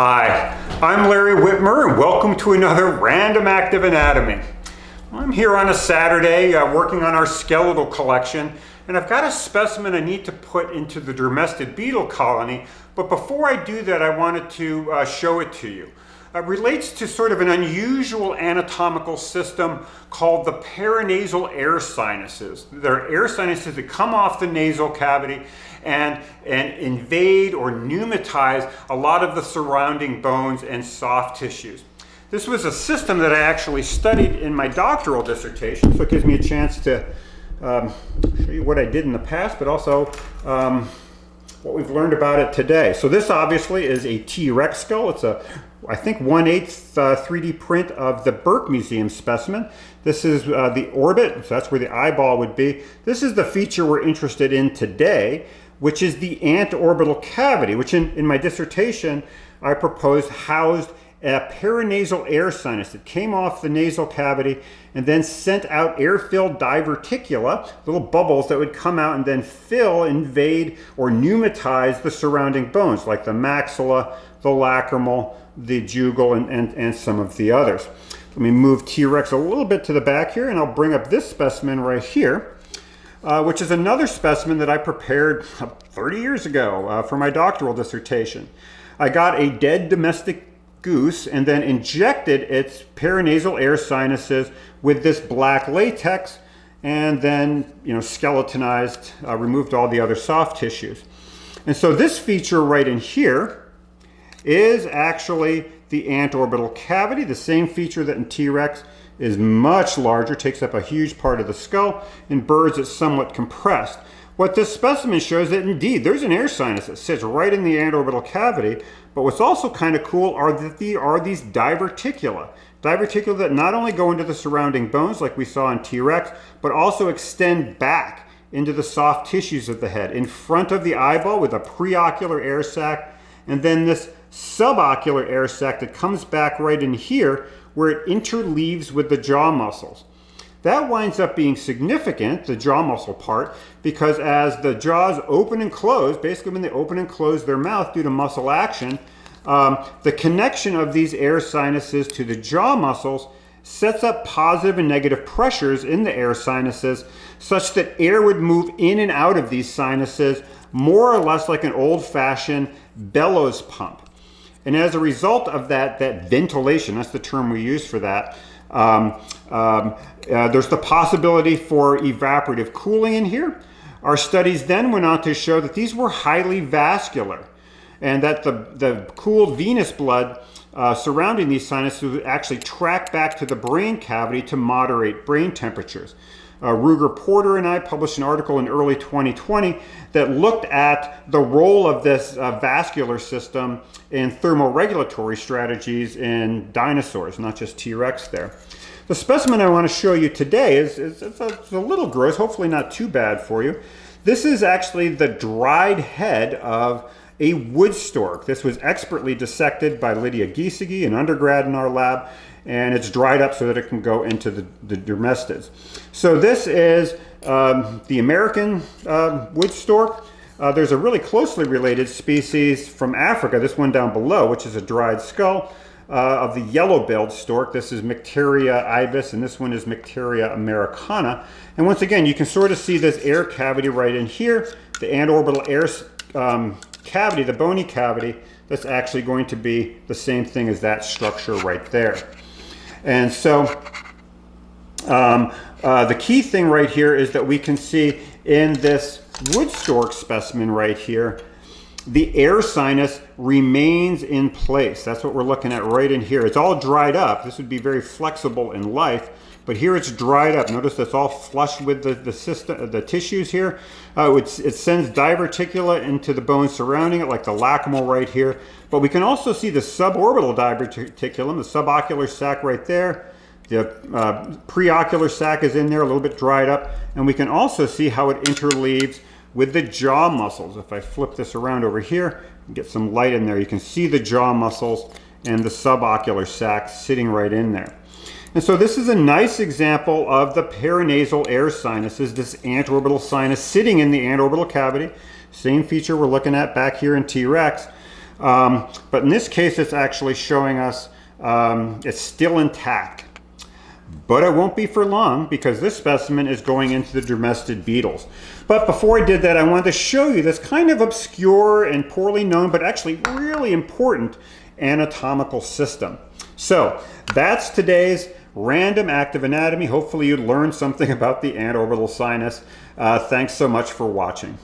Hi, I'm Larry Whitmer and welcome to another Random Active Anatomy. I'm here on a Saturday working on our skeletal collection, and I've got a specimen I need to put into the dermestid beetle colony, but before I do that I wanted to show it to you. It relates to sort of an unusual anatomical system called the paranasal air sinuses. They're air sinuses that come off the nasal cavity and invade or pneumatize a lot of the surrounding bones and soft tissues. This was a system that I actually studied in my doctoral dissertation, so it gives me a chance to show you what I did in the past, but also what we've learned about it today. So this obviously is a T-Rex skull. It's a, I think, 1/8 3D print of the Burke Museum specimen. This is the orbit, so that's where the eyeball would be. This is the feature we're interested in today, which is the antorbital cavity, which in my dissertation I proposed housed a paranasal air sinus that came off the nasal cavity and then sent out air-filled diverticula, little bubbles that would come out and then fill, invade, or pneumatize the surrounding bones, like the maxilla, the lacrimal, the jugal, and some of the others. Let me move T-Rex a little bit to the back here, and I'll bring up this specimen right here, which is another specimen that I prepared 30 years ago for my doctoral dissertation. I got a dead domestic goose and then injected its paranasal air sinuses with this black latex, and then skeletonized, removed all the other soft tissues. And so this feature right in here is actually the antorbital cavity, the same feature that in T-Rex is much larger, takes up a huge part of the skull. In birds it's somewhat compressed. What this specimen shows that indeed there's an air sinus that sits right in the antorbital cavity, but what's also kind of cool are that there are these diverticula. Diverticula that not only go into the surrounding bones like we saw in T-Rex, but also extend back into the soft tissues of the head, in front of the eyeball with a preocular air sac, and then this subocular air sac that comes back right in here where it interleaves with the jaw muscles. That winds up being significant, the jaw muscle part, because as the jaws open and close, basically when they open and close their mouth due to muscle action, the connection of these air sinuses to the jaw muscles sets up positive and negative pressures in the air sinuses such that air would move in and out of these sinuses more or less like an old-fashioned bellows pump. And as a result of that ventilation, that's the term we use for that, there's the possibility for evaporative cooling in here. Our studies then went on to show that these were highly vascular, and that the cooled venous blood surrounding these sinuses would actually track back to the brain cavity to moderate brain temperatures. Ruger Porter and I published an article in early 2020 that looked at the role of this vascular system in thermoregulatory strategies in dinosaurs, not just T-Rex there. The specimen I want to show you today is a little gross, hopefully not too bad for you. This is actually the dried head of a wood stork. This was expertly dissected by Lydia Giesige, an undergrad in our lab, and it's dried up so that it can go into the dermestids. So this is the American wood stork. There's a really closely related species from Africa, this one down below, which is a dried skull of the yellow-billed stork. This is Mycteria ibis, and this one is Mycteria americana. And once again, you can sort of see this air cavity right in here, the antorbital air cavity, the bony cavity, that's actually going to be the same thing as that structure right there. And so the key thing right here is that we can see in this wood stork specimen right here, the air sinus remains in place. That's what we're looking at right in here. It's all dried up. This would be very flexible in life, but here it's dried up. Notice that's all flush with the system, the tissues here. It sends diverticula into the bones surrounding it, like the lacrimal right here. But we can also see the suborbital diverticulum, the subocular sac right there. The preocular sac is in there, a little bit dried up. And we can also see how it interleaves with the jaw muscles. If I flip this around over here, get some light in there, you can see the jaw muscles and the subocular sac sitting right in there. And so this is a nice example of the paranasal air sinuses, this antorbital sinus sitting in the antorbital cavity. Same feature we're looking at back here in T-Rex. But in this case, it's actually showing us it's still intact. But it won't be for long because this specimen is going into the dermestid beetles. But before I did that, I wanted to show you this kind of obscure and poorly known, but actually really important anatomical system. So that's today's random active anatomy. Hopefully you learned something about the anteorbital sinus. Thanks so much for watching.